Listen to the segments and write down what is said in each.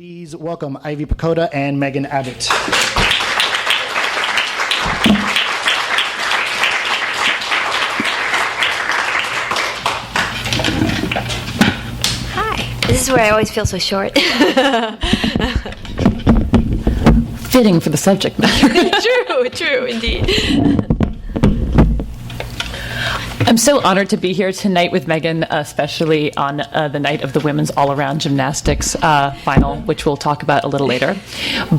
Please welcome Ivy Pacoda and Megan Abbott. Hi. This is where I always feel so short. Fitting for the subject matter. True, indeed. I'm so honored to be here tonight with Megan, especially on the night of the women's all-around gymnastics final, which we'll talk about a little later.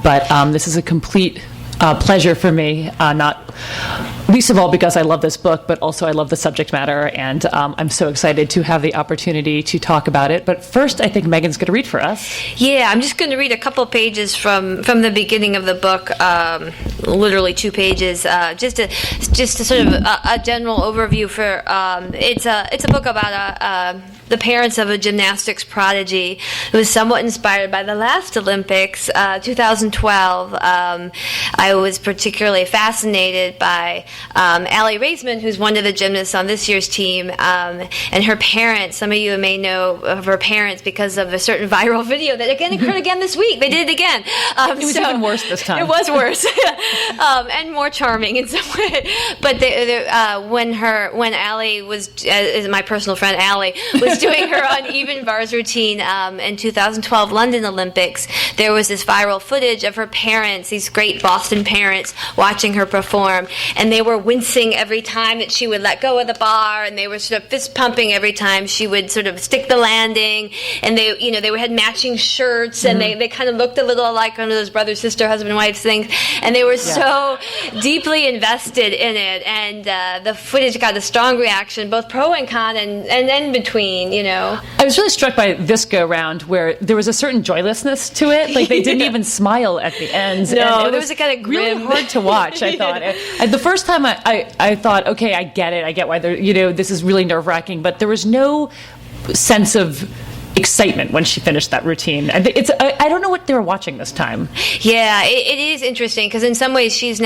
But this is a complete pleasure for me, not least of all because I love this book, but also I love the subject matter, and I'm so excited to have the opportunity to talk about it. But first, I think Megan's going to read for us. Yeah, I'm just going to read a couple pages from the beginning of the book, literally 2 pages, just to sort of a general overview for. It's a book about the parents of a gymnastics prodigy who was somewhat inspired by the last Olympics, 2012. I was particularly fascinated by Allie Raisman, who's one of the gymnasts on this year's team, and her parents. Some of you may know of her parents because of a certain viral video that occurred again this week. They did it again. It was even worse this time. It was worse, and more charming in some way. But when Allie was, my personal friend Allie, was doing her uneven bars routine in 2012 London Olympics, there was this viral footage of her parents, these great Boston parents, watching her perform, and they were wincing every time that she would let go of the bar, and they were sort of fist pumping every time she would sort of stick the landing, and they had matching shirts, and they kind of looked a little like one of those brother, sister, husband, wife things, and they were so deeply invested in it, and the footage got a strong reaction, both pro and con, and in between, I was really struck by this go-round where there was a certain joylessness to it. Like, they didn't even smile at the end. No, there was a kind of grim. Really hard to watch, I thought. The first time I thought, okay, I get it. I get why this is really nerve-wracking. But there was no sense of excitement when she finished that routine. I don't know what they were watching this time. Yeah, it is interesting because in some ways she's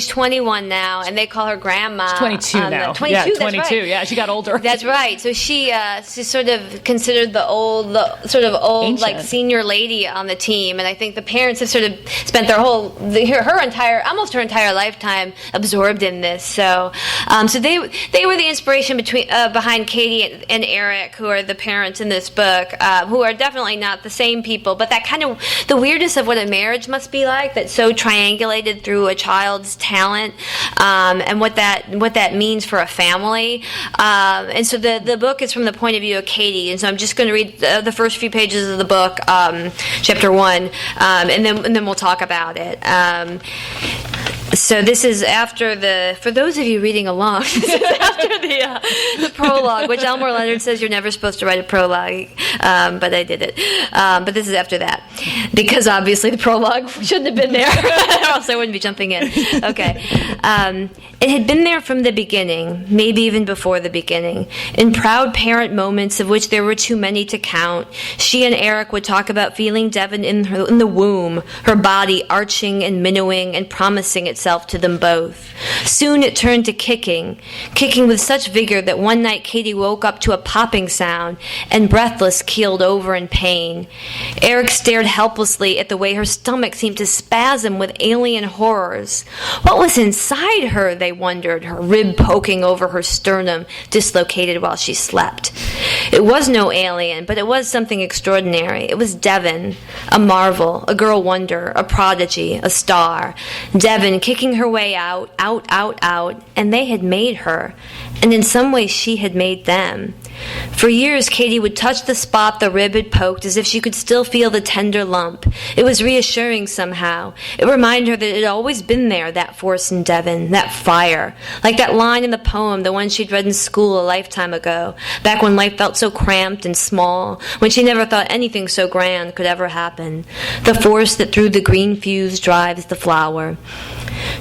21 now, and they call her grandma. She's 22 now. 22, yeah, 22. That's right. Yeah, she got older. That's right. So she's sort of considered the old Ancient. like senior lady on the team, and I think the parents have sort of spent her entire lifetime absorbed in this. So they were the inspiration behind Katie and Eric, who are the parents in this book. Who are definitely not the same people, but that kind of the weirdness of what a marriage must be like, that's so triangulated through a child's talent, and what that means for a family. And so the book is from the point of view of Katie, and so I'm just going to read the first few pages of the book, chapter 1, and then we'll talk about it. So this is after for those of you reading along, this is after the prologue, which Elmore Leonard says you're never supposed to write a prologue, but I did it. But this is after that, because obviously the prologue shouldn't have been there, or else I wouldn't be jumping in. Okay. It had been there from the beginning, maybe even before the beginning. In proud parent moments, of which there were too many to count, she and Eric would talk about feeling Devon in the womb, her body arching and minnowing and promising itself to them both. Soon it turned to kicking with such vigor that one night Katie woke up to a popping sound and breathless keeled over in pain. Eric stared helplessly at the way her stomach seemed to spasm with alien horrors. What was inside her, they wondered, her rib poking over her sternum, dislocated while she slept. It was no alien, but it was something extraordinary. It was Devon, a marvel, a girl wonder, a prodigy, a star. Devon kicking her way out, and they had made her. And in some ways she had made them. For years, Katie would touch the spot the rib had poked as if she could still feel the tender lump. It was reassuring somehow. It reminded her that it had always been there, that force in Devon, that fire. Like that line in the poem, the one she'd read in school a lifetime ago, back when life felt so cramped and small, when she never thought anything so grand could ever happen. The force that through the green fuse drives the flower.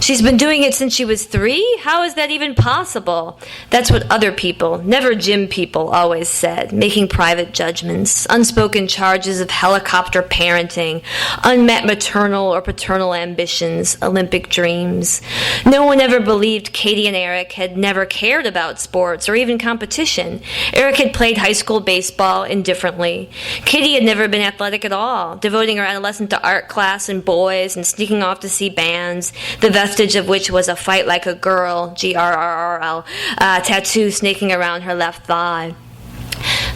She's been doing it since she was 3? How is that even possible? That's what other people, never gym people, always said, making private judgments, unspoken charges of helicopter parenting parenting, unmet maternal or paternal ambitions, Olympic dreams. No one ever believed Katie and Eric had never cared about sports or even competition. Eric had played high school baseball indifferently. Katie had never been athletic at all, devoting her adolescence to art class and boys and sneaking off to see bands, the vestige of which was a fight like a girl, GRRRL, tattoo snaking around her left thigh.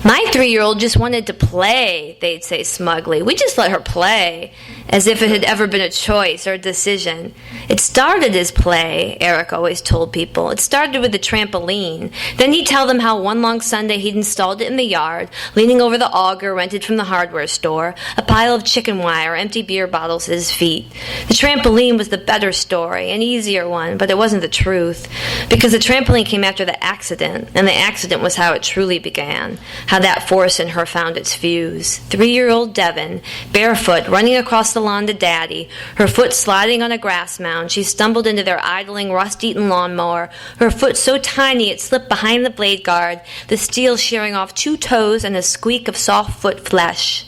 My 3-year-old just wanted to play, they'd say smugly. We just let her play, as if it had ever been a choice or a decision. It started as play, Eric always told people. It started with the trampoline. Then he'd tell them how one long Sunday he'd installed it in the yard, leaning over the auger rented from the hardware store, a pile of chicken wire, empty beer bottles at his feet. The trampoline was the better story, an easier one, but it wasn't the truth, because the trampoline came after the accident, and the accident was how it truly began. How that force in her found its fuse. 3-year-old Devon, barefoot, running across the lawn to Daddy, her foot sliding on a grass mound. She stumbled into their idling, rust-eaten lawnmower, her foot so tiny it slipped behind the blade guard, the steel shearing off 2 toes and a squeak of soft foot flesh.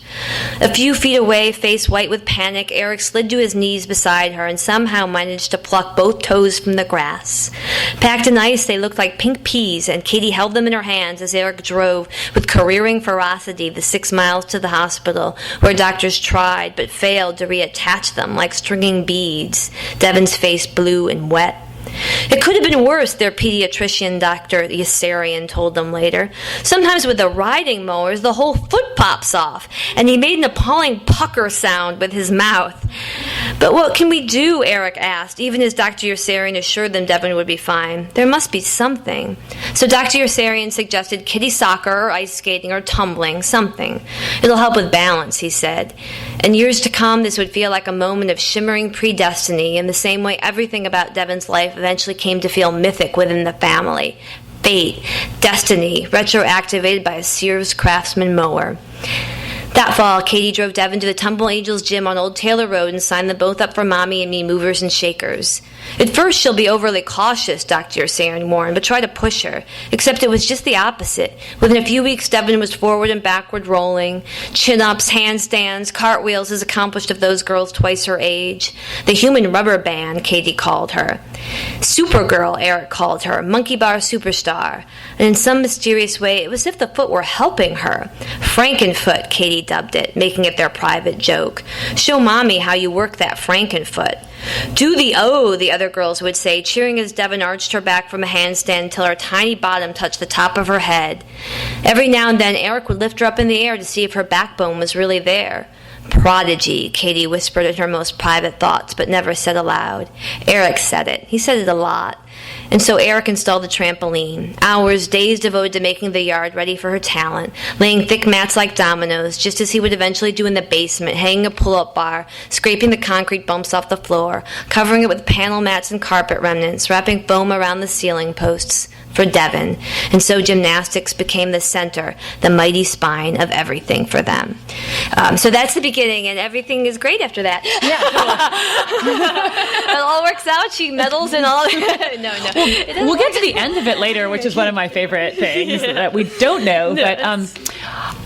A few feet away, face white with panic, Eric slid to his knees beside her and somehow managed to pluck both toes from the grass. Packed in ice, they looked like pink peas, and Katie held them in her hands as Eric drove with careering ferocity the 6 miles to the hospital, where doctors tried but failed to reattach them like stringing beads, Devon's face blue and wet. It could have been worse, their pediatrician, Dr. Yassarian, told them later. Sometimes with the riding mowers, the whole foot pops off, and he made an appalling pucker sound with his mouth. But what can we do, Eric asked, even as Dr. Yassarian assured them Devon would be fine. There must be something. So Dr. Yassarian suggested kiddie soccer or ice skating or tumbling, something. It'll help with balance, he said. In years to come, this would feel like a moment of shimmering predestiny, in the same way everything about Devon's life eventually came to feel mythic within the family. Fate, destiny, retroactivated by a Sears Craftsman mower. That fall, Katie drove Devon to the Tumble Angels gym on Old Taylor Road and signed them both up for Mommy and Me movers and shakers. At first, she'll be overly cautious, Dr. Yassarian warned, but try to push her. Except it was just the opposite. Within a few weeks, Devon was forward and backward rolling. Chin-ups, handstands, cartwheels as accomplished of those girls twice her age. The human rubber band, Katie called her. Supergirl, Eric called her. Monkey bar superstar. And in some mysterious way, it was as if the foot were helping her. Frankenfoot, Katie dubbed it, making it their private joke. Show Mommy how you work that Frankenfoot. Do the O, the other girls would say, cheering as Devon arched her back from a handstand until her tiny bottom touched the top of her head. Every now and then, Eric would lift her up in the air to see if her backbone was really there. Prodigy, Katie whispered in her most private thoughts, but never said aloud. Eric said it. He said it a lot. And so Eric installed the trampoline. Hours, days devoted to making the yard ready for her talent, laying thick mats like dominoes, just as he would eventually do in the basement, hanging a pull-up bar, scraping the concrete bumps off the floor, covering it with panel mats and carpet remnants, wrapping foam around the ceiling posts for Devon. And so gymnastics became the center, the mighty spine of everything for them. So that's the beginning, and everything is great after that. Yeah, totally. It all works out. She medals and all. No. We'll get to the end of it later, which is one of my favorite things that we don't know. But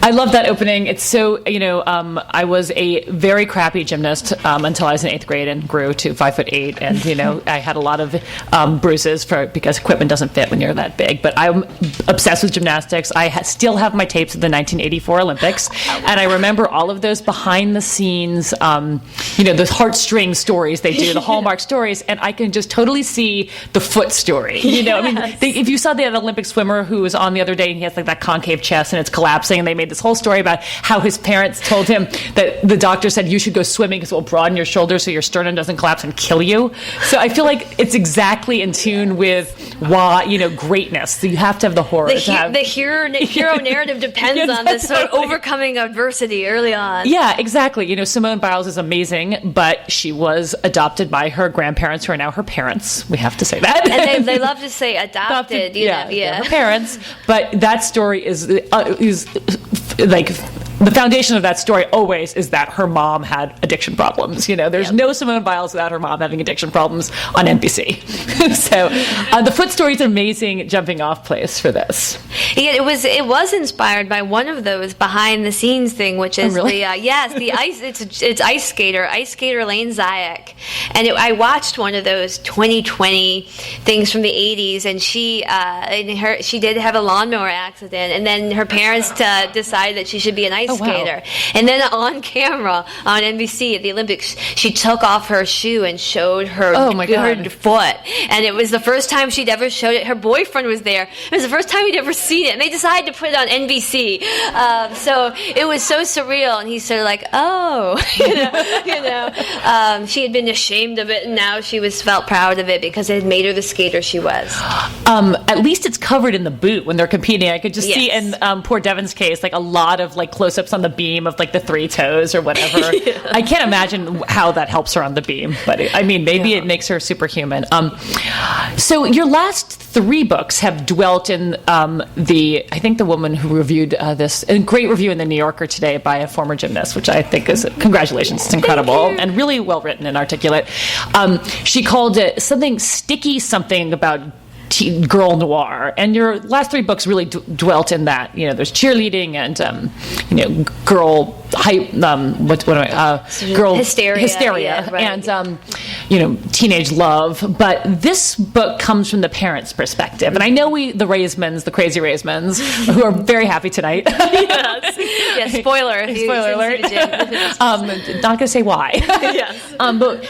I love that opening. It's so, I was a very crappy gymnast until I was in 8th grade and grew to 5'8", and I had a lot of bruises because equipment doesn't fit when you're that big. But I'm obsessed with gymnastics. I still have my tapes of the 1984 Olympics, and I remember all of those behind the scenes, those heartstring stories they do, the Hallmark stories, and I can just totally see the foot story. If you saw the Olympic swimmer who was on the other day and he has like that concave chest and it's collapsing, and they made this whole story about how his parents told him that the doctor said you should go swimming because it will broaden your shoulders so your sternum doesn't collapse and kill you. So I feel like it's exactly in tune with why, greatness. So you have to have the horror. The hero narrative depends on this sort of overcoming adversity early on. Yeah, exactly. Simone Biles is amazing, but she was adopted by her grandparents who are now her parents. We have to say that. And they love to say adopted, her parents. But that story is like the foundation of that story always is that her mom had addiction problems. There's no Simone Biles without her mom having addiction problems on NBC. So the Foot story is an amazing jumping off place for this. Yeah, it was inspired by one of those behind the scenes thing, which is really? the ice. It's ice skater Lane Zayek, and I watched one of those 2020 things from the 80s, and she did have a lawnmower accident, and then her parents decided that she should be an ice skater. And then on camera on NBC at the Olympics, she took off her shoe and showed her, her foot. And it was the first time she'd ever showed it. Her boyfriend was there. It was the first time he'd ever seen it. And they decided to put it on NBC. So it was so surreal. And he's sort of like, she had been ashamed of it, and now she felt proud of it because it had made her the skater she was. At least it's covered in the boot when they're competing. I could just see in poor Devon's case, like a lot of like close-ups on the beam of like the three toes or whatever. I can't imagine how that helps her on the beam, but maybe it makes her superhuman. So your last three books have dwelt in I think the woman who reviewed this, a great review in the New Yorker today by a former gymnast, which I think is, congratulations, it's incredible and really well written and articulate. She called it something about girl noir, and your last three books really dwelt in that. There's cheerleading and girl hype, girl hysteria, right. And teenage love. But this book comes from the parents' perspective, and I know the crazy Raismans, who are very happy tonight. Yes. Spoiler alert. Not going to say why. Yes. But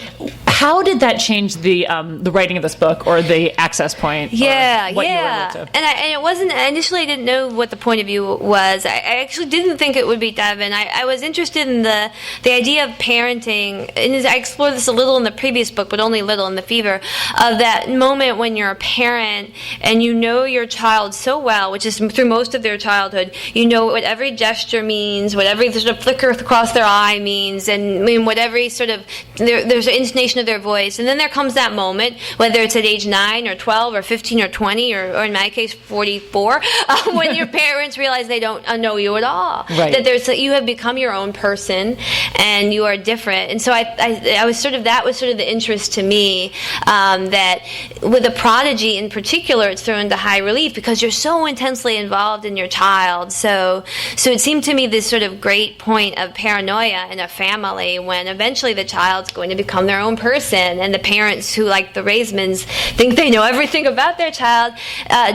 how did that change the writing of this book or the access point? Yeah. You were able to? And it wasn't initially. I didn't know what the point of view was. I actually didn't think it would be Devon. I was interested in the idea of parenting, and I explored this a little in the previous book, but only a little in the Fever, of that moment when you're a parent and you know your child so well, which is through most of their childhood. You know what every gesture means, what every sort of flicker across their eye means, and what every sort of there's an intonation of their voice. And then there comes that moment, whether it's at age 9 or 12 or 15 or 20 or in my case 44, when your parents realize they don't know you at all. Right. That you have become your own person and you are different. And so I was that was sort of the interest to me, that with a prodigy in particular, it's thrown into high relief because you're so intensely involved in your child. So it seemed to me this sort of great point of paranoia in a family when eventually the child's going to become their own person, and the parents who, like the Raismans, think they know everything about their child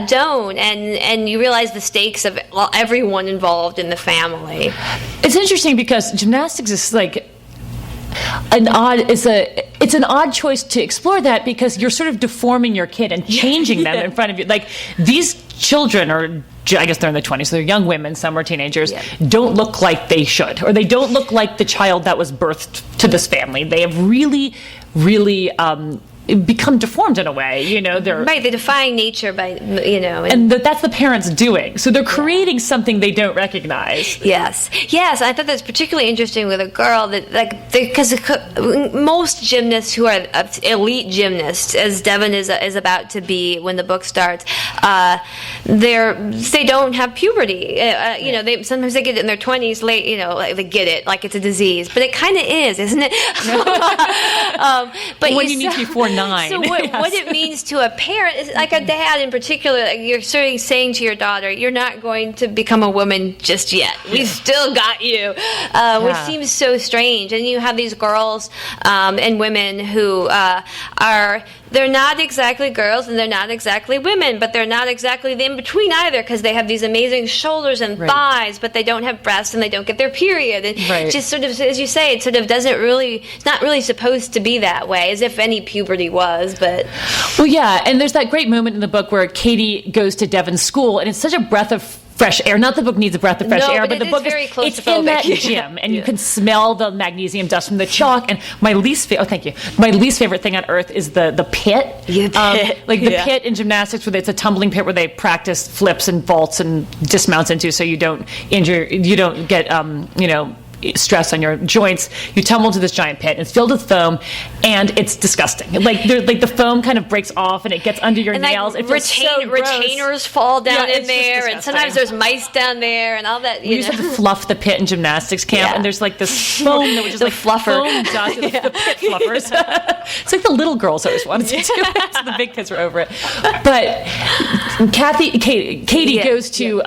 don't, and you realize the stakes of everyone involved in the family. It's interesting because gymnastics is like it's an odd choice to explore that because you're sort of deforming your kid and changing them in front of you. Like these children are, I guess they're in their 20s, so they're young women, some are teenagers, don't look like they should, or they don't look like the child that was birthed to this family. They have really, really become deformed in a way, they're right. They're defying nature by, and that's the parents doing. So they're creating something they don't recognize. Yes. I thought that's particularly interesting with a girl because most gymnasts who are elite gymnasts, as Devon is about to be when the book starts, they don't have puberty. They sometimes they get it in their 20s late. Like they get it like it's a disease, but it kind of is, isn't it? But when you need to be 4'9". So what it means to a parent is, like a dad in particular, like you're sort of saying to your daughter, you're not going to become a woman just yet. We've still got you, which seems so strange. And you have these girls and women who they're not exactly girls and they're not exactly women, but they're not exactly the in-between either, because they have these amazing shoulders and thighs, but they don't have breasts and they don't get their period. And just sort of, as you say, it sort of it's not really supposed to be that way, as if any puberty was. But well, yeah, and there's that great moment in the book where Katie goes to Devon's school, and it's such a breath of fresh air. Not the book needs a breath of fresh air, but the book very it's in that gym, and you can smell the magnesium dust from the chalk. And my least favorite thing on earth is the pit. The pit in gymnastics, where it's a tumbling pit where they practice flips and vaults and dismounts into, so you don't get stress on your joints, you tumble into this giant pit, and it's filled with foam, and it's disgusting. Like the foam kind of breaks off, and it gets under your nails. It feels so gross. Retainers fall down in there, and sometimes there's mice down there, and all that. We used to have to fluff the pit in gymnastics camp, and there's like this foam that was just the like fluffer. Foam dust, the pit fluffers. It's like the little girls always wanted to do it, so the big kids were over it. But Katie goes to.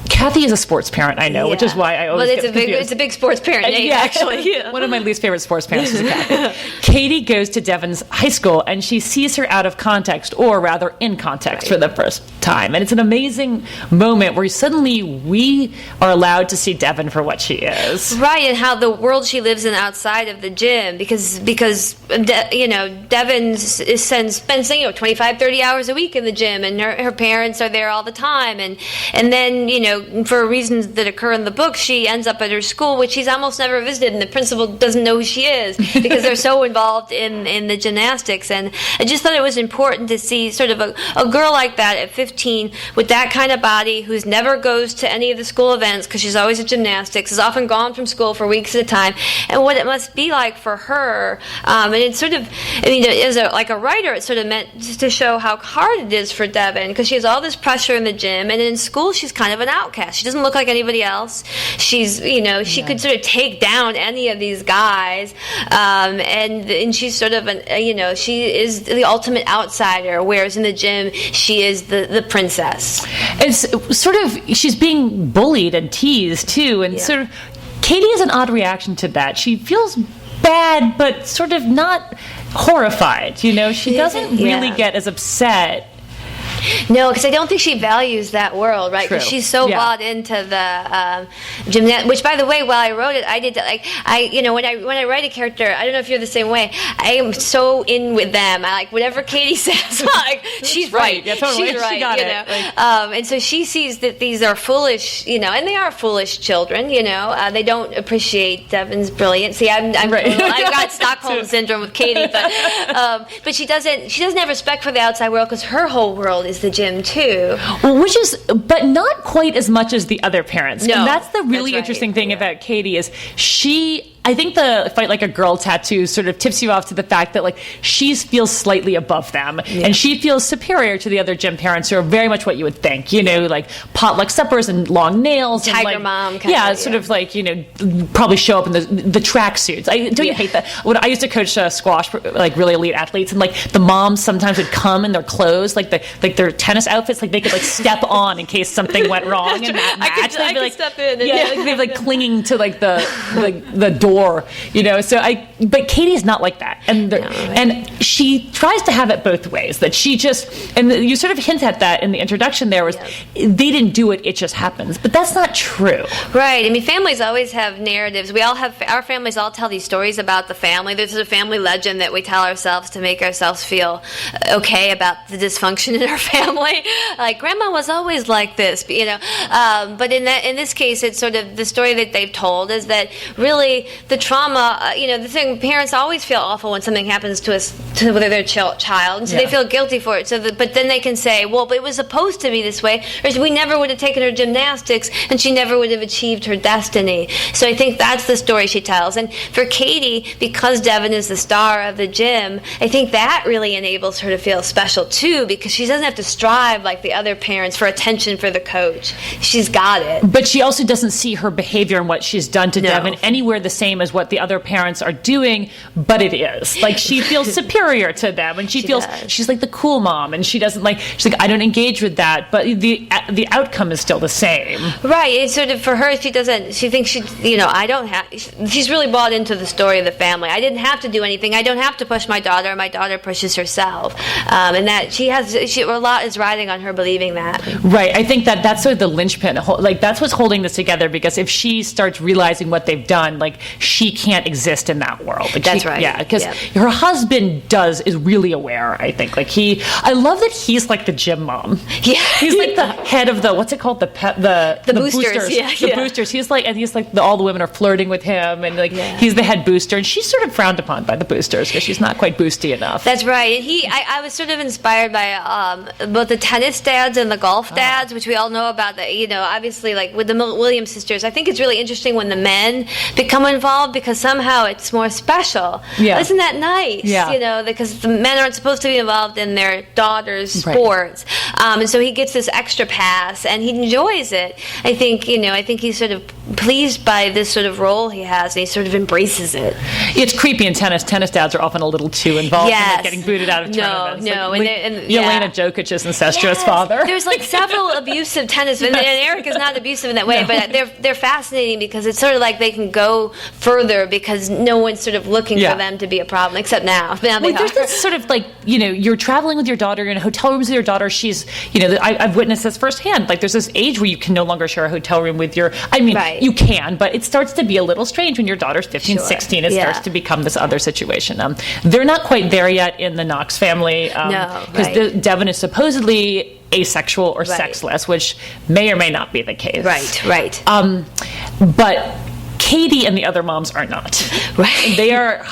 Kathy is a sports parent, I know, which is why I always get confused. It's a big sports parent name, actually. Yeah. One of my least favorite sports parents is Kathy. Katie goes to Devon's high school, and she sees her out of context, or rather in context, for the first time. And it's an amazing moment where suddenly we are allowed to see Devon for what she is. Right, and how the world she lives in outside of the gym, because Devon spends 25, 30 hours a week in the gym, and her parents are there all the time. And then, for reasons that occur in the book, she ends up at her school, which she's almost never visited, and the principal doesn't know who she is because they're so involved in the gymnastics. And I just thought it was important to see sort of a girl like that at 15 with that kind of body, who's never goes to any of the school events because she's always at gymnastics, is often gone from school for weeks at a time, and what it must be like for her. And it's sort of, as a writer, it's sort of meant to show how hard it is for Devon, because she has all this pressure in the gym, and in school she's kind of an outcast. She doesn't look like anybody else. She's, she could sort of take down any of these guys, and she's sort of she is the ultimate outsider, whereas in the gym she is the princess. It's sort of, she's being bullied and teased too, and sort of Katie has an odd reaction to that. She feels bad, but sort of not horrified. She doesn't really get as upset. No, because I don't think she values that world, right? Because she's so bought into the gymnastics. Which, by the way, while I wrote it, I did when I write a character, I don't know if you're the same way. I am so in with them. I like whatever Katie says. She's right. Yeah, totally. She's right. She got it. And so she sees that these are foolish, and they are foolish children. They don't appreciate Devon's brilliance. See, I've got Stockholm syndrome with Katie, but she doesn't have respect for the outside world, because her whole world is the gym too. Well, but not quite as much as the other parents. No, and that's the really interesting thing about Katie is I think the Fight Like a Girl tattoo sort of tips you off to the fact that she feels slightly above them, and she feels superior to the other gym parents, who are very much what you would think, like potluck suppers and long nails, tiger and mom, sort of probably show up in the track suits. Don't you hate that? When I used to coach squash for really elite athletes, and the moms sometimes would come in their clothes, their tennis outfits, they could step on in case something went wrong in that match. I could step in. They'd be clinging to the door. But Katie's not like that, and she tries to have it both ways. That she you sort of hint at that in the introduction. There was they didn't do it; it just happens. But that's not true, right? Families always have narratives. Our families all tell these stories about the family. There's a family legend that we tell ourselves to make ourselves feel okay about the dysfunction in our family. Like grandma was always like this, but in this case, it's sort of the story that they've told is that really the trauma, the thing, parents always feel awful when something happens to their child, and so they feel guilty for it. But then they can say, well, but it was supposed to be this way, or we never would have taken her gymnastics, and she never would have achieved her destiny. So I think that's the story she tells. And for Katie, because Devon is the star of the gym, I think that really enables her to feel special too, because she doesn't have to strive like the other parents for attention for the coach. She's got it. But she also doesn't see her behavior and what she's done to Devon anywhere the same as what the other parents are doing, but it is. She feels superior to them, and she feels she's the cool mom, and she doesn't she's I don't engage with that, but the outcome is still the same. Right. It's sort of, for her, she thinks she's really bought into the story of the family. I didn't have to do anything. I don't have to push my daughter pushes herself. And that a lot is riding on her believing that. Right. I think that's sort of the linchpin. That's what's holding this together, because if she starts realizing what they've done, she can't exist in that world. Like That's right. Yeah, because her husband is really aware, I think. Like I love that he's like the gym mom. Yeah. He's like the head of the, what's it called? The boosters. The boosters. He's like all the women are flirting with him, and he's the head booster, and she's sort of frowned upon by the boosters because she's not quite boosty enough. That's right. And I was sort of inspired by both the tennis dads and the golf dads, which we all know about. That obviously, like with the Williams sisters, I think it's really interesting when the men become involved because somehow it's more special. Yeah. Isn't that nice? Yeah. Because the men aren't supposed to be involved in their daughters' sports, and so he gets this extra pass and he enjoys it. I think he's sort of pleased by this sort of role he has, and he sort of embraces it. It's creepy in tennis. Tennis dads are often a little too involved in getting booted out of tournaments. Yelena Jokic's incestuous father. There's several abusive tennis, and Eric is not abusive in that way, but they're fascinating because it's sort of like they can go further because no one's sort of looking for them to be a problem, except now. There's this sort of you're traveling with your daughter, you're in hotel rooms with your daughter. She's, I've witnessed this firsthand. Like there's this age where you can no longer share a hotel room with you can, but it starts to be a little strange when your daughter's 15, 16. It starts to become this other situation. They're not quite there yet in the Knox family because Devon is supposedly asexual or sexless, which may or may not be the case. Right. But Katie and the other moms are not. Right. They are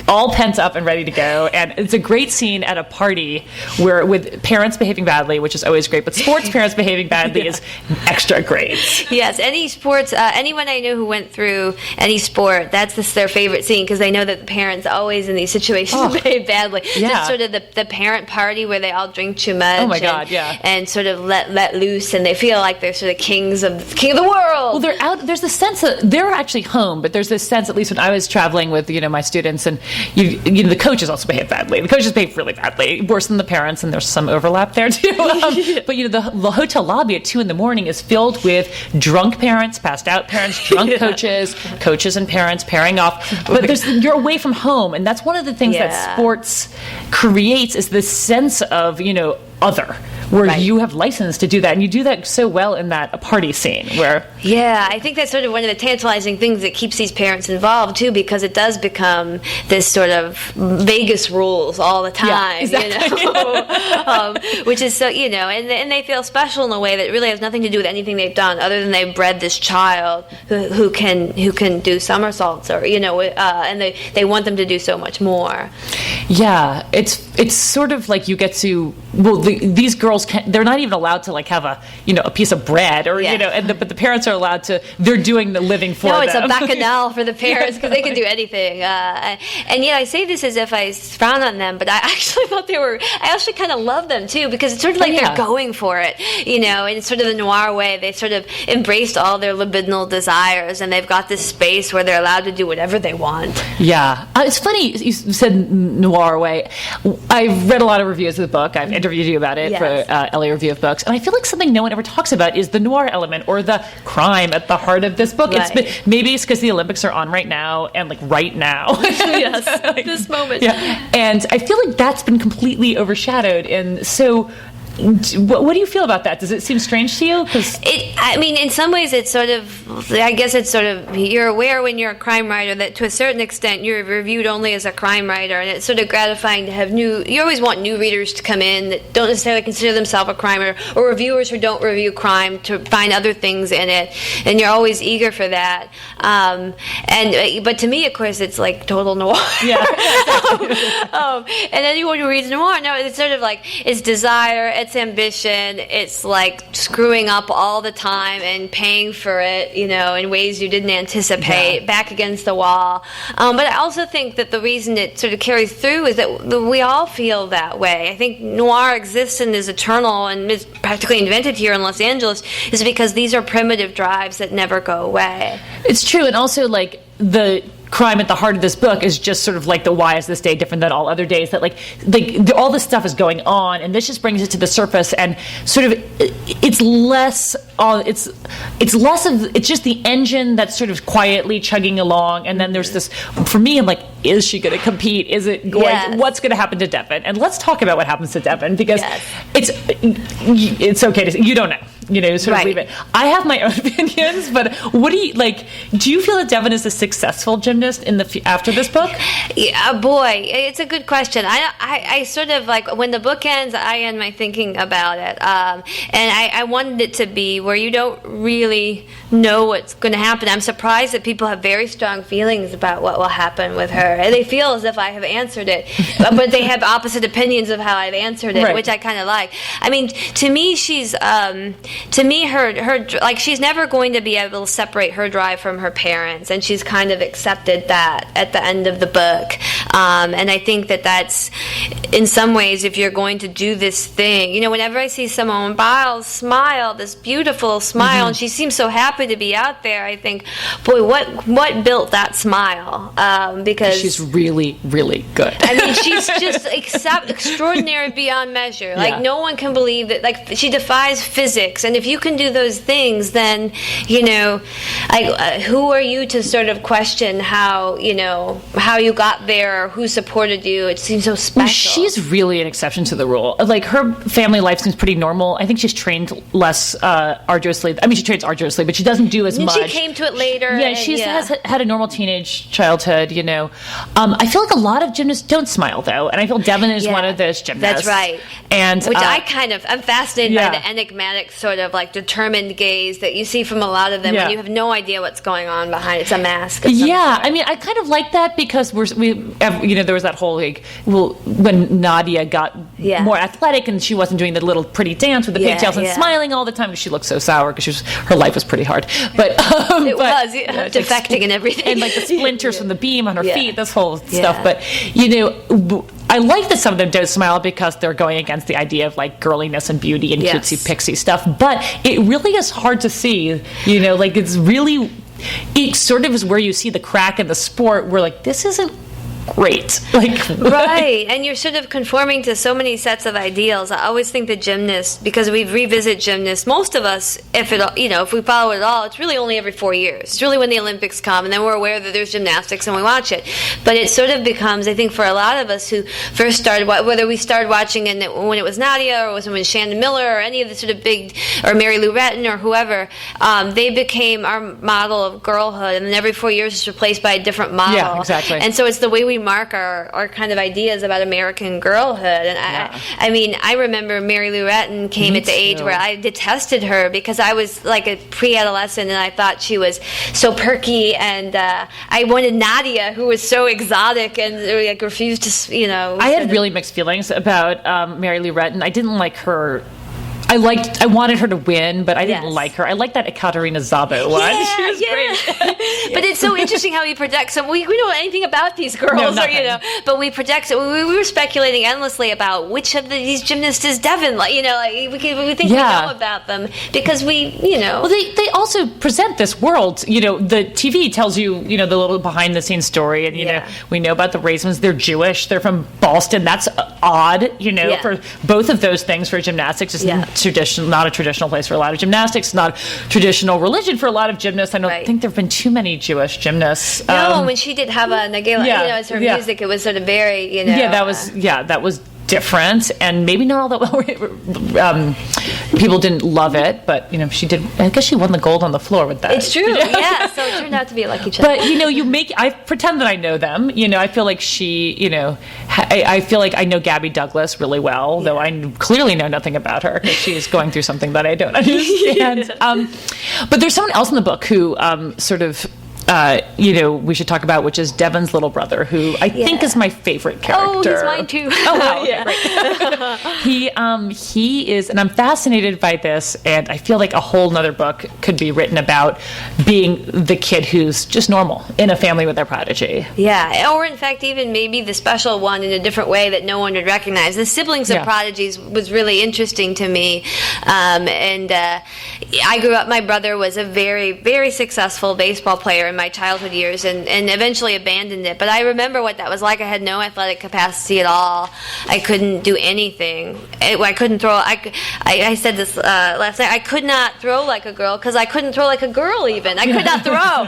all pent up and ready to go, and it's a great scene at a party where with parents behaving badly, which is always great, but sports parents behaving badly is extra great. Yes, any sports, anyone I know who went through any sport, that's their favorite scene because they know that the parents always in these situations behave badly. Yeah. Just sort of the parent party where they all drink too much. Oh my God, yeah. And sort of let loose, and they feel like they're sort of king of the world. Well, they're out. There's this sense that they're actually home, but there's this sense, at least when I was traveling with my students, and the coaches also behave badly. The coaches behave really badly, worse than the parents, and there's some overlap there too. But the hotel lobby at 2 a.m. is filled with drunk parents, passed out parents, drunk coaches and parents pairing off. But you're away from home, and that's one of the things that sports creates is this sense of other, where you have license to do that, and you do that so well in that party scene where I think that's sort of one of the tantalizing things that keeps these parents involved too, because it does become this sort of Vegas rules all the time, which is so and they feel special in a way that really has nothing to do with anything they've done other than they've bred this child who can do somersaults or and they want them to do so much more. It's sort of like you get to these girls they're not even allowed to have a piece of bread or but the parents are allowed to. They're doing the living for them. No, it's a bacchanal for the parents because they can do anything. And yet I say this as if I frown on them, but I actually thought I actually kind of love them too because it's sort of like they're going for it, in sort of the noir way. They sort of embraced all their libidinal desires, and they've got this space where they're allowed to do whatever they want. Yeah, it's funny you said noir way. I've read a lot of reviews of the book. I've interviewed you about it for LA Review of Books, and I feel like something no one ever talks about is the noir element or the crime at the heart of this book. Right. Maybe it's because the Olympics are on right now and right now. This moment. Yeah, and I feel like that's been completely overshadowed, and so. What do you feel about that? Does it seem strange to you? In some ways, it's sort of. I guess it's sort of. You're aware when you're a crime writer that to a certain extent you're reviewed only as a crime writer, and it's sort of gratifying to have new. You always want new readers to come in that don't necessarily consider themselves a crime writer, or reviewers who don't review crime to find other things in it, and you're always eager for that. But to me, of course, it's like total noir. Yeah. And anyone who reads noir, it's sort of like it's desire. It's ambition. It's like screwing up all the time and paying for it, in ways you didn't anticipate, back against the wall. But I also think that the reason it sort of carries through is that we all feel that way. I think noir exists and is eternal and is practically invented here in Los Angeles is because these are primitive drives that never go away. It's true, and also the crime at the heart of this book is just sort of the why is this day different than all other days, that all this stuff is going on, and this just brings it to the surface, and sort of it's less it's just the engine that's sort of quietly chugging along, and then there's this, for me, I'm like, is she going to compete? Is it going what's going to happen to Devon? And let's talk about what happens to Devon, because it's okay to say you don't know. sort of leave it. I have my own opinions, but what do you like? Do you feel that Devon is a successful gymnast after this book? Yeah, boy, it's a good question. I sort of like when the book ends, I end my thinking about it, and I wanted it to be where you don't really know what's going to happen. I'm surprised that people have very strong feelings about what will happen with her, and they feel as if I have answered it, but they have opposite opinions of how I've answered it, which I kind of like. I mean, to me, she's her like she's never going to be able to separate her drive from her parents, and she's kind of accepted that at the end of the book. And I think that that's, in some ways, if you're going to do this thing, whenever I see Simone Biles smile, this beautiful smile, and she seems so happy to be out there, I think, boy, what built that smile? Because she's really, really good. I mean, she's just extraordinary beyond measure. Like, no one can believe that. Like, she defies physics, and if you can do those things, then who are you to sort of question how you got there, or who supported you? It seems so special. Well, she's really an exception to the rule. Like, her family life seems pretty normal. I think she's trained less arduously. I mean, she trains arduously, but she doesn't do as much. She came to it later. Yeah, she has had a normal teenage childhood. I feel like a lot of gymnasts don't smile though, and I feel Devon is one of those gymnasts. That's right. And which I'm fascinated by the enigmatic sort of like determined gaze that you see from a lot of them when you have no idea what's going on behind. It's a mask. Yeah, I mean, I kind of like that because there was that whole when Nadia got more athletic and she wasn't doing the little pretty dance with the pigtails and smiling all the time because she looked so sour because her life was pretty hard. But it was defecting and everything, and like the splinters from the beam on her feet, this whole stuff. But I like that some of them don't smile because they're going against the idea of like girliness and beauty and cutesy pixie stuff. But it really is hard to see. It sort of is where you see the crack in the sport where like this isn't great. Right, and you're sort of conforming to so many sets of ideals. I always think that gymnasts, because we revisit gymnasts, most of us, if we follow it all, it's really only every 4 years. It's really when the Olympics come, and then we're aware that there's gymnastics and we watch it. But it sort of becomes, I think, for a lot of us who first started, whether we started watching when it was Nadia or was when Shannon Miller or any of the sort of big, or Mary Lou Retton or whoever, they became our model of girlhood, and then every 4 years it's replaced by a different model. Yeah, exactly. And so it's the way we mark our kind of ideas about American girlhood. And I mean, I remember Mary Lou Retton came at the age where I detested her because I was like a pre-adolescent and I thought she was so perky, and I wanted Nadia, who was so exotic and like refused to, I had really mixed feelings about Mary Lou Retton. I didn't like her. I wanted her to win, but I didn't like her. I liked that Ekaterina Szabo one. She was great. But it's so interesting how we project. So we don't know anything about these girls, but we project. So we were speculating endlessly about which of these gymnasts is Devon. We think we know about them because Well, they also present this world. The TV tells you, the little behind the scenes story, and we know about the Raisins. They're Jewish. They're from Boston. That's odd, for both of those things for gymnastics. It's not a traditional place for a lot of gymnastics, not traditional religion for a lot of gymnasts. I don't think there have been too many Jewish gymnasts. No, when she did have a Nagila, as her music, it was sort of very, that was different, and maybe not all that people didn't love it, but she did. I guess she won the gold on the floor with that. It's true, so it turned out to be a lucky check. But I pretend that I know them. I feel like I feel like I know Gabby Douglas really well, though I clearly know nothing about her because she is going through something that I don't understand. But there's someone else in the book who sort of. We should talk about, which is Devon's little brother, who I think is my favorite character. Oh, he's mine too. Oh, wow. Okay, great. He is, and I'm fascinated by this, and I feel like a whole nother book could be written about being the kid who's just normal in a family with their prodigy. Yeah, or in fact, even maybe the special one in a different way that no one would recognize. The siblings of prodigies was really interesting to me, and I grew up. My brother was a very, very successful baseball player in in my childhood years and eventually abandoned it. But I remember what that was like. I had no athletic capacity at all. I couldn't do anything. I couldn't throw. I said this last night. I could not throw like a girl because I couldn't throw like a girl even. I could not throw.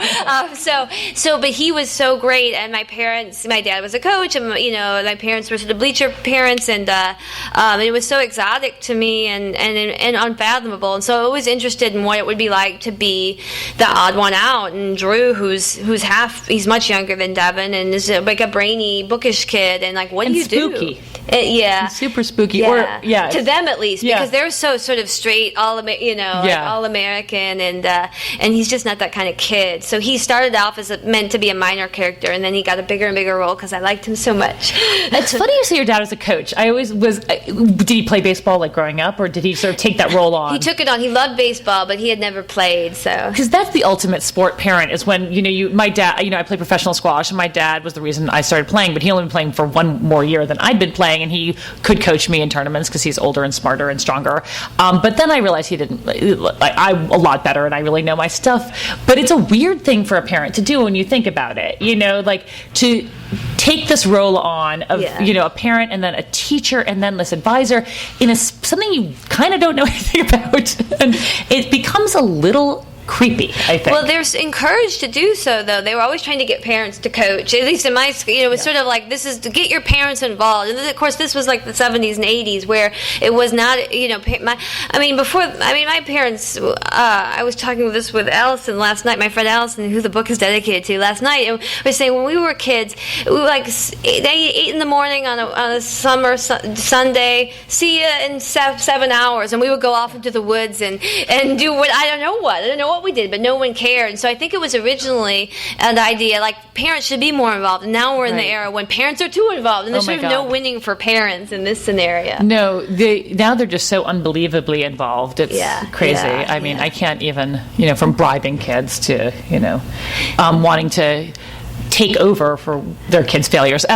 But he was so great. And my dad was a coach, and my parents were sort of bleacher parents, and it was so exotic to me and unfathomable. And so I was interested in what it would be like to be the odd one out. And Drew, he's much younger than Devon, and is like a brainy, bookish kid. And like, what do you spooky. do? Yeah, super spooky. Yeah. To them at least, because Yeah. they're so sort of straight, like all American, and he's just not that kind of kid. So he started off as meant to be a minor character, and then he got a bigger and bigger role because I liked him so much. It's funny you say your dad was a coach. I always was. Did he play baseball like growing up, or did he sort of take that role on? He took it on. He loved baseball, but he had never played. So because that's the ultimate sport parent is when my dad. I played professional squash, and my dad was the reason I started playing. But he only been playing for one more year than I'd been playing, and he could coach me in tournaments because he's older and smarter and stronger. But then I realized he didn't. I'm a lot better, and I really know my stuff. But it's a weird thing for a parent to do when you think about it. Like to take this role on of a parent and then a teacher and then this advisor in something you kind of don't know anything about, and it becomes a little creepy, I think. Well, they're encouraged to do so, though. They were always trying to get parents to coach. At least in my school, it was sort of like, this is to get your parents involved. And then, of course, this was like the 70s and 80s where it was not, my parents, I was talking this with Allison last night, my friend Allison, who the book is dedicated to, last night, and we were saying when we were kids, we were like 8 in the morning on a summer Sunday, see you in 7 hours, and we would go off into the woods and do what, I don't know what we did, but no one cared. And so I think it was originally an idea like parents should be more involved. And now we're in the era when parents are too involved, and there's sort of no winning for parents in this scenario. No, now they're just so unbelievably involved. It's crazy. I mean, I can't even, from bribing kids to, wanting to take over for their kids' failures.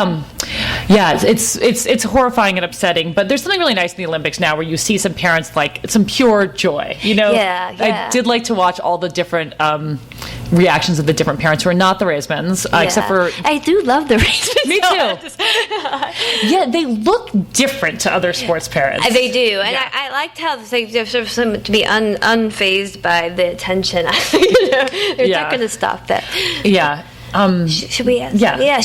It's horrifying and upsetting, but there's something really nice in the Olympics now where you see some parents like some pure joy. I did like to watch all the different reactions of the different parents who are not the Raismans, except for I do love the Raismans. Me too. They look different to other sports parents. They do, and I liked how they're sort of to be unfazed by the attention. They're not going to stop that. Yeah. Should we ask?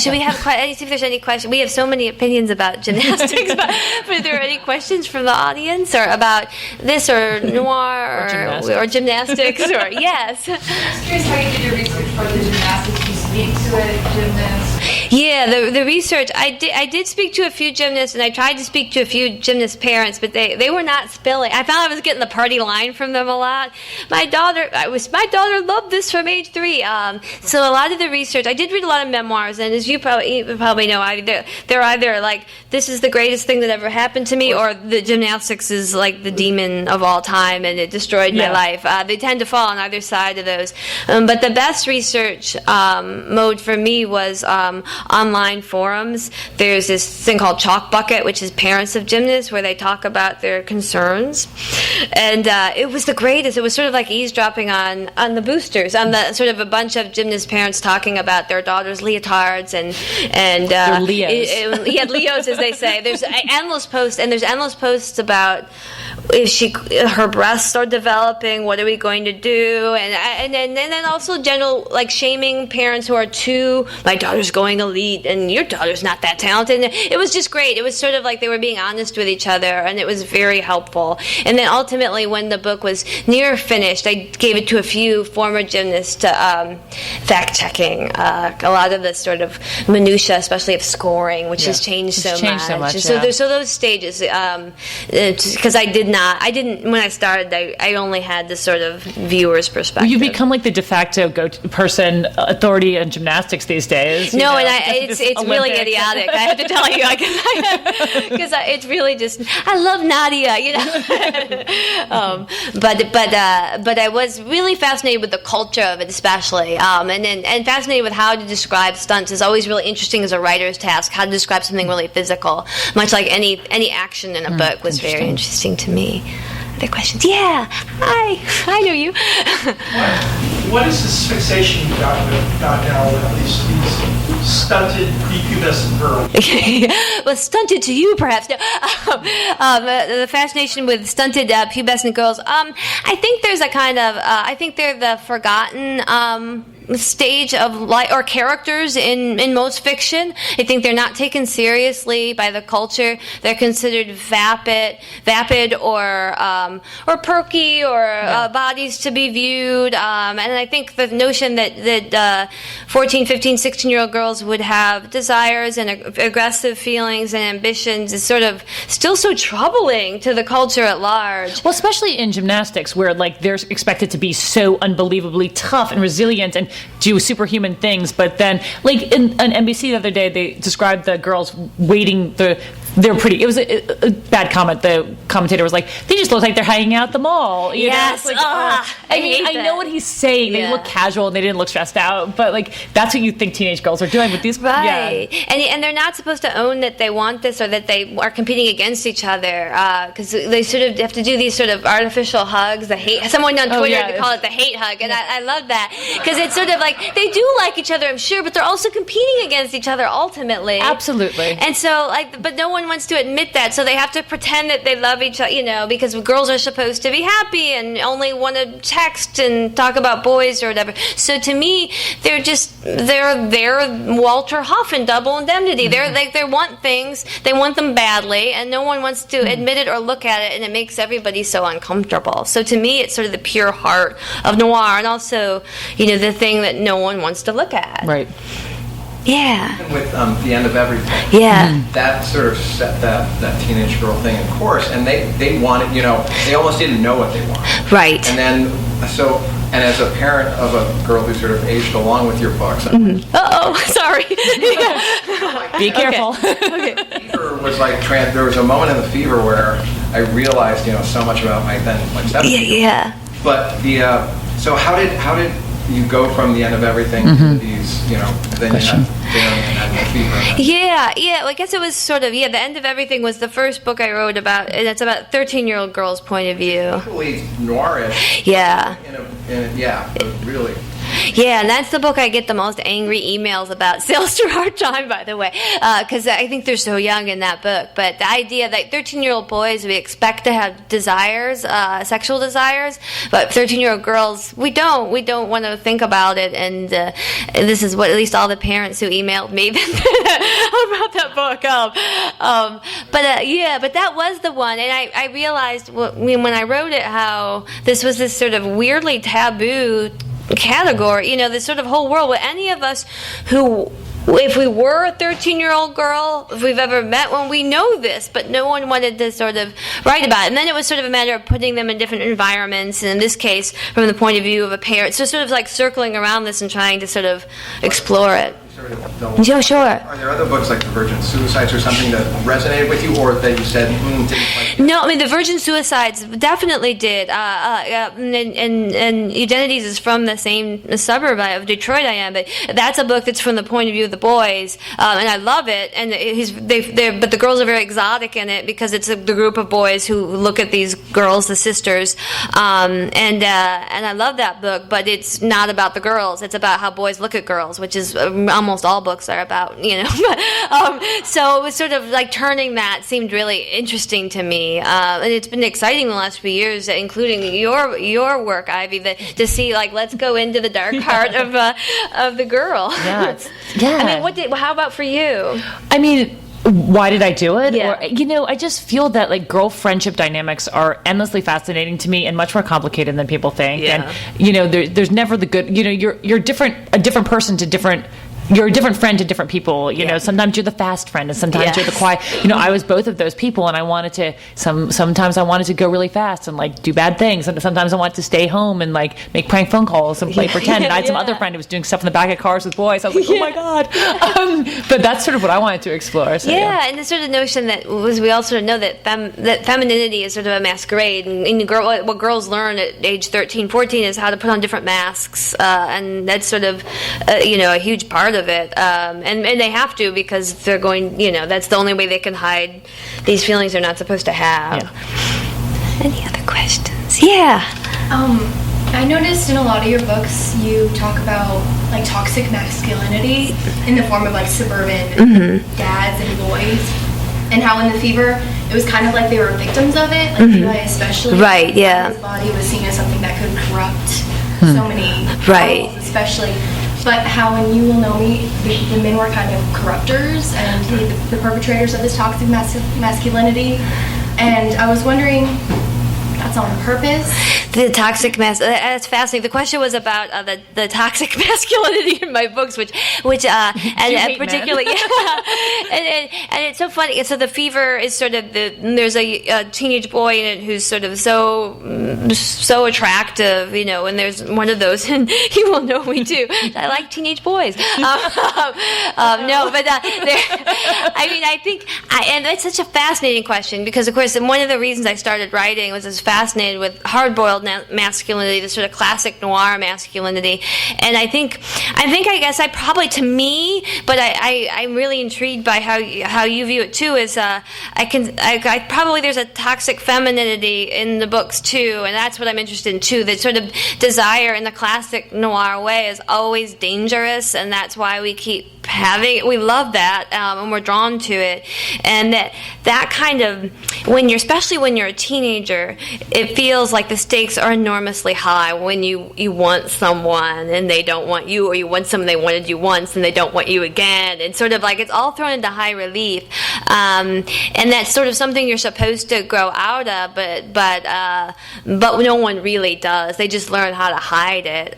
Should we have see if there's any questions? We have so many opinions about gymnastics, but are there any questions from the audience or about this or noir or gymnastics or yes? I'm just curious how you did your research for the gymnastics. You speak to a gymnast. Yeah, the research. I did speak to a few gymnasts, and I tried to speak to a few gymnast parents, but they were not spilling. I found I was getting the party line from them a lot. My daughter loved this from age 3. So a lot of the research. I did read a lot of memoirs, and as you probably know, they're either like, this is the greatest thing that ever happened to me, or the gymnastics is like the demon of all time, and it destroyed my life. They tend to fall on either side of those. But the best research mode for me was online forums. There's this thing called Chalk Bucket, which is parents of gymnasts, where they talk about their concerns. And it was the greatest. It was sort of like eavesdropping on the boosters, on the sort of a bunch of gymnast parents talking about their daughters' leotards and Leos. Leos, as they say. There's endless posts about if her breasts are developing, what are we going to do? And then also general like shaming parents who are too, my daughter's going elite and your daughter's not that talented. And it was just great. It was sort of like they were being honest with each other, and it was very helpful. And then ultimately, when the book was near finished, I gave it to a few former gymnasts to fact checking a lot of the sort of minutia, especially of scoring, which has changed so much. So those stages, because I didn't when I started, I only had this sort of viewer's perspective. You become like the de facto go-to person, authority in gymnastics these days. No, and it's really idiotic. I have to tell you, because it's really just, I love Nadia, but I was really fascinated with the culture of it, especially, and fascinated with how to describe stunts. Is always really interesting as a writer's task. How to describe something really physical, much like any action in a book, was very interesting to me. Other questions? Yeah. Hi. I know you. what is this fixation you got now with these stunted, prepubescent girls? Well, stunted to you, perhaps. No. The fascination with stunted pubescent girls. I think there's a kind of. I think they're the forgotten stage of life or characters in most fiction. I think they're not taken seriously by the culture. They're considered vapid or perky or bodies to be viewed. And I think the notion that 14, 15, 16-year-old girls would have desires and aggressive feelings and ambitions is sort of still so troubling to the culture at large. Well, especially in gymnastics, where like they're expected to be so unbelievably tough and resilient and do superhuman things, but then, like in on NBC the other day, they described the girls waiting. They're pretty. It was a bad comment. The commentator was like, "They just look like they're hanging out at the mall." You Yes. know? Like, I know what he's saying. They look casual and they didn't look stressed out, but like that's what you think teenage girls are doing with these. Right. Yeah. And they're not supposed to own that they want this or that they are competing against each other, because they sort of have to do these sort of artificial hugs. The hate. Someone on Twitter called it the hate hug, and I love that because it's sort of like they do like each other, I'm sure, but they're also competing against each other ultimately. Absolutely. And so, but no one wants to admit that, so they have to pretend that they love each other, because girls are supposed to be happy and only want to text and talk about boys or whatever. So to me, they're Walter Huff in Double Indemnity. Mm-hmm. They want things, they want them badly, and no one wants to admit it or look at it, and it makes everybody so uncomfortable. So to me, it's sort of the pure heart of noir, and also, the thing that no one wants to look at. Right. Yeah. With the end of everything. Yeah. That sort of set that teenage girl thing in course, and they wanted, they almost didn't know what they wanted. Right. And then, and as a parent of a girl who sort of aged along with your books. Uh-oh, sorry. Be careful. Fever was like, there was a moment in the Fever where I realized, so much about my then, like 17. Yeah. But so how did you go from the end of everything to these, then Question. you had Dinner and the Fever? Yeah. Well, I guess it was sort of, the end of everything was the first book I wrote about, and it's about 13-year-old girl's point of view. Really noirish. Yeah. But really. Yeah, and that's the book I get the most angry emails about. Sales through hard time, by the way, because I think they're so young in that book. But the idea that 13-year-old boys, we expect to have desires, sexual desires, but 13-year-old girls, we don't. We don't want to think about it. And this is what at least all the parents who emailed me about that book. But that was the one. And I realized when I wrote it how this was this sort of weirdly taboo category, this sort of whole world. With any of us who, if we were a 13-year-old girl, if we've ever met one, we know this, but no one wanted to sort of write about it. And then it was sort of a matter of putting them in different environments, and in this case, from the point of view of a parent. So sort of like circling around this and trying to sort of explore it. Yeah, sure. Are there other books like The Virgin Suicides or something that resonated with you, or that you said didn't like? No, I mean, The Virgin Suicides definitely did. And Eugenides is from the same suburb of Detroit I am, but that's a book that's from the point of view of the boys, and I love it. And but the girls are very exotic in it because it's the group of boys who look at these girls, the sisters, and I love that book. But it's not about the girls; it's about how boys look at girls, which is almost all books are about, so it was sort of like turning that seemed really interesting to me, and it's been exciting the last few years, including your work, Ivy, to see let's go into the dark heart of the girl. Yeah. I mean, how about for you? I mean, why did I do it? Yeah. Or, I just feel that girl friendship dynamics are endlessly fascinating to me and much more complicated than people think. Yeah. And there's never the good. You're a different person to different. You're a different friend to different people. Sometimes you're the fast friend, and sometimes you're the quiet. I was both of those people, and I wanted to. Sometimes I wanted to go really fast and do bad things, and sometimes I wanted to stay home and make prank phone calls and play pretend. And I had some other friend who was doing stuff in the back of cars with boys. I was like, oh my god! But that's sort of what I wanted to explore. So, and the sort of notion that we all sort of know that femininity is sort of a masquerade, and what girls learn at age 13, 14 is how to put on different masks, and that's sort of a huge part of it, and they have to, because they're going, that's the only way they can hide these feelings they're not supposed to have. Yeah. Any other questions? Yeah. I noticed in a lot of your books you talk about like toxic masculinity in the form of like suburban dads and boys, and how in the Fever it was kind of like they were victims of it, like Eli especially. Right, yeah. His body was seen as something that could corrupt so many Right. couples, especially. But how in You Will Know Me, the men were kind of corruptors and the perpetrators of this toxic masculinity. And I was wondering, that's on purpose? The toxic that's fascinating. The question was about the toxic masculinity in my books, which and particularly, and it's so funny. So the Fever is sort of there's a teenage boy in it who's sort of so attractive, and there's one of those, and You Will Know Me too. I like teenage boys. No, but I think, and it's such a fascinating question because, of course, one of the reasons I started writing was I was fascinated with hard-boiled masculinity, the sort of classic noir masculinity, and I guess I probably, to me, but I'm really intrigued by how you view it too. Is I probably there's a toxic femininity in the books too, and that's what I'm interested in too. That sort of desire in the classic noir way is always dangerous, and that's why we keep we love that, and we're drawn to it, and that kind of especially when you're a teenager, it feels like the stakes are enormously high when you want someone and they don't want you, or you want someone, they wanted you once and they don't want you again, and sort of like it's all thrown into high relief, and that's sort of something you're supposed to grow out of, but no one really does. They just learn how to hide it.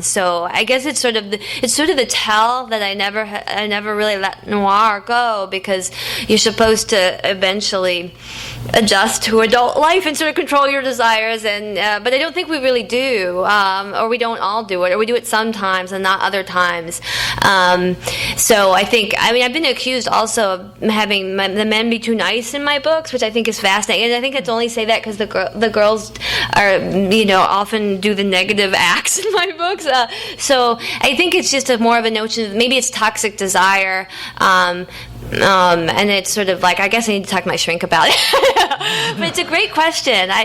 So I guess it's sort of the tell that I never really let noir go, because you're supposed to eventually adjust to adult life and sort of control your desires, and but I don't think we really do, or we don't all do it, or we do it sometimes and not other times. So I think, I've been accused also of having the men be too nice in my books, which I think is fascinating, and I think it's only say that because the girls are often do the negative acts in my books. So I think it's just more of a notion of maybe it's toxic desire. And it's sort of like, I guess I need to talk to my shrink about it. But it's a great question. I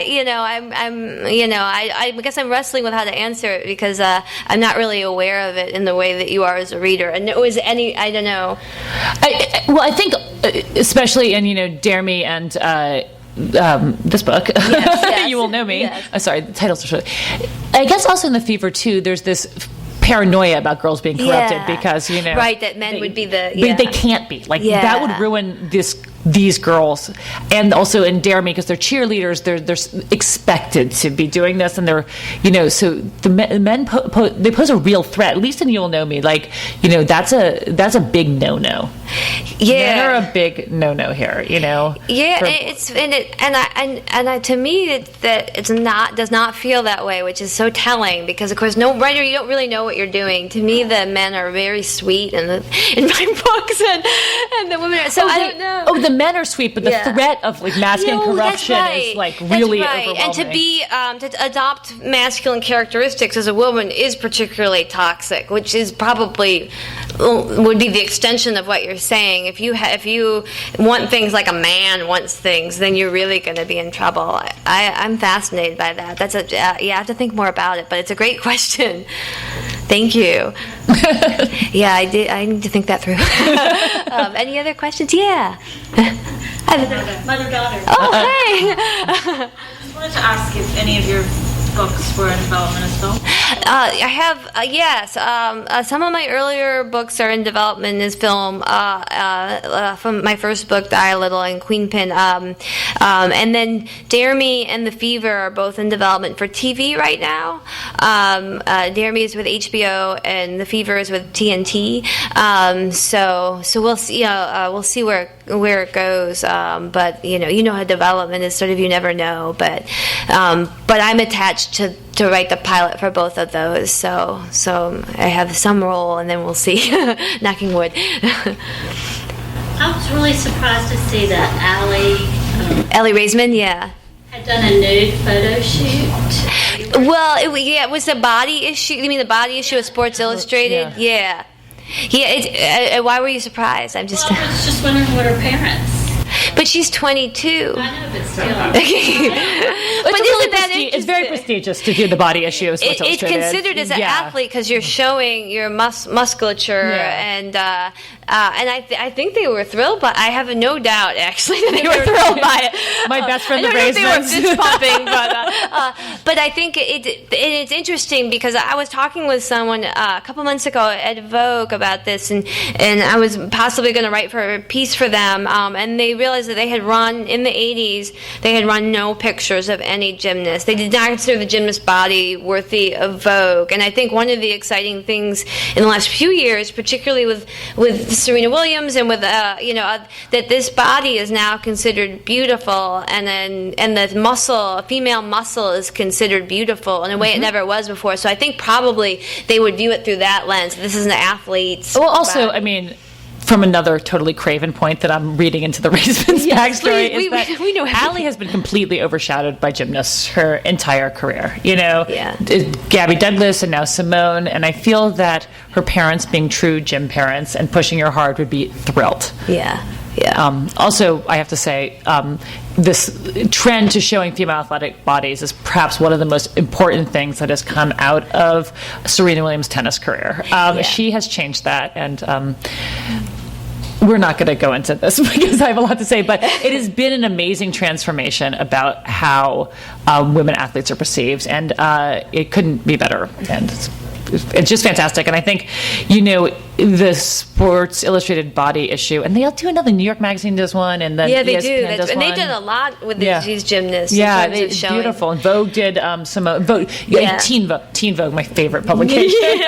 guess I'm wrestling with how to answer it because I'm not really aware of it in the way that you are as a reader. And it was I don't know. I think especially in Dare Me and this book, yes. You Will Know Me. Yes. Sorry, the titles are short. I guess also in the Fever too, there's this paranoia about girls being corrupted because right, that men would be they can't be that would ruin these girls. And also in Dare Me, because they're cheerleaders, they're expected to be doing this, and they're so the men they pose a real threat, at least in You'll Know Me. That's a big no. Men are a big no here. To me that does not feel that way, which is so telling, because of course no writer, you don't really know what you're doing. To me, the men are very sweet in my books, and the women are. So I don't know. Oh, the men are sweet, but the threat of masculine corruption is really overwhelming. And to adopt masculine characteristics as a woman is particularly toxic, which is probably would be the extension of what you're saying. If you want things like a man wants things, then you're really going to be in trouble. I'm fascinated by that. That's I have to think more about it, but it's a great question. Thank you. Yeah, I did. I need to think that through. Any other questions? Yeah. Mother-daughter. Oh, hey. I just wanted to ask if any of your books were in development as film. I have, yes. Some of my earlier books are in development as film. From my first book, The Eye Little and Queen Pin. And then Dare Me and The Fever are both in development for TV right now. Dare Me is with HBO, and The Fever is with TNT. So we'll see. We'll see where it goes. But how development is sort of, you never know. But I'm attached to write the pilot for both of those, so I have some role, and then we'll see. Knocking wood. I was really surprised to see that Ellie Raisman, yeah, had done a nude photo shoot. Well, it was the body issue. You mean the body issue of Sports Illustrated? Yeah. Why were you surprised? I was just wondering what her parents. But she's 22. I know, but still. But isn't that interesting? It's very prestigious to do the body issue. It's considered as an athlete because you're showing your musculature, and I think they were thrilled, but I have no doubt actually that they were thrilled by it. My best friend, I the don't know if they were Raisins. fist pumping, but I think it's interesting because I was talking with someone a couple months ago at Vogue about this, and I was possibly going to write for a piece for them, and they realized that they had run in the 80s. They had run no pictures of any gymnast. They did not consider the gymnast body worthy of Vogue, and I think one of the exciting things in the last few years, particularly with Serena Williams and with that this body is now considered beautiful, and the female muscle is considered beautiful in a way it never was before. So I think probably they would view it through that lens. This is an athlete's Well, also, body. I mean, from another totally craven point that I'm reading into the Raisins backstory, please, is that we know Allie has been completely overshadowed by gymnasts her entire career. Yeah. Gabby Douglas and now Simone, and I feel that her parents, being true gym parents and pushing her hard, would be thrilled. Yeah. Also, I have to say, this trend to showing female athletic bodies is perhaps one of the most important things that has come out of Serena Williams' tennis career. She has changed that, and we're not going to go into this because I have a lot to say, but it has been an amazing transformation about how women athletes are perceived, and it couldn't be better. And it's just fantastic. And I think, the Sports Illustrated body issue, and they'll do another. New York Magazine does one, and then they ESPN do. does And one. they've done a lot with these gymnasts. Yeah, in terms of it's showing. beautiful. And Vogue did Vogue, Teen Vogue, my favorite publication.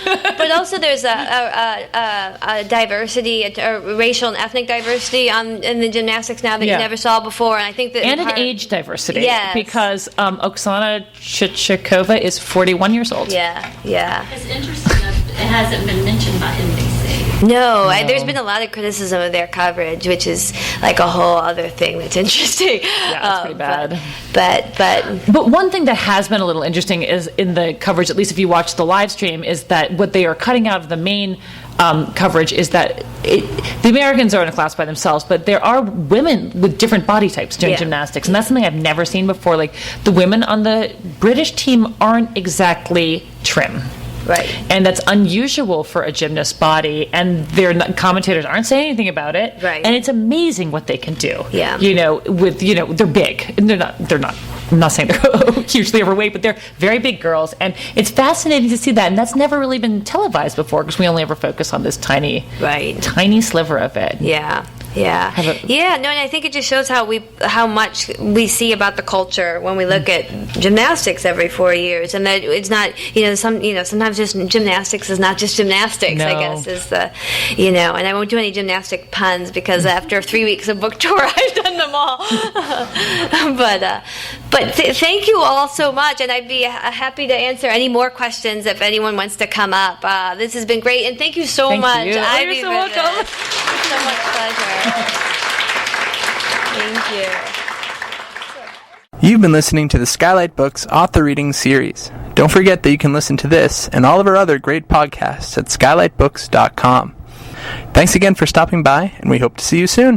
But also there's a diversity, a racial and ethnic diversity in the gymnastics now that you never saw before, and I think that And an age diversity. Yes. Because Oksana Chichikova is 41 years old. Yeah. It's interesting that it hasn't been mentioned by NBC. No. There's been a lot of criticism of their coverage, which is like a whole other thing that's interesting. Yeah, it's pretty bad. But one thing that has been a little interesting is in the coverage, at least if you watch the live stream, is that what they are cutting out of the main coverage is that the Americans are in a class by themselves, but there are women with different body types doing gymnastics, and that's something I've never seen before. Like, the women on the British team aren't exactly trim. Right. And that's unusual for a gymnast body, and their commentators aren't saying anything about it. Right. And it's amazing what they can do. Yeah. They're big, and they're not. I'm not saying they're hugely overweight, but they're very big girls, and it's fascinating to see that. And that's never really been televised before because we only ever focus on this tiny sliver of it. Yeah. No, and I think it just shows how much we see about the culture when we look at gymnastics every 4 years, and that it's not sometimes just gymnastics is not just gymnastics. No. I guess is the and I won't do any gymnastic puns because after 3 weeks of book tour I've done them all. but thank you all so much, and I'd be happy to answer any more questions if anyone wants to come up. This has been great, and thank you so much. You. Ivy, You're so welcome. It's so much pleasure. Thank you. You've been listening to the Skylight Books author reading series. Don't forget that you can listen to this and all of our other great podcasts at skylightbooks.com. Thanks again for stopping by, and we hope to see you soon.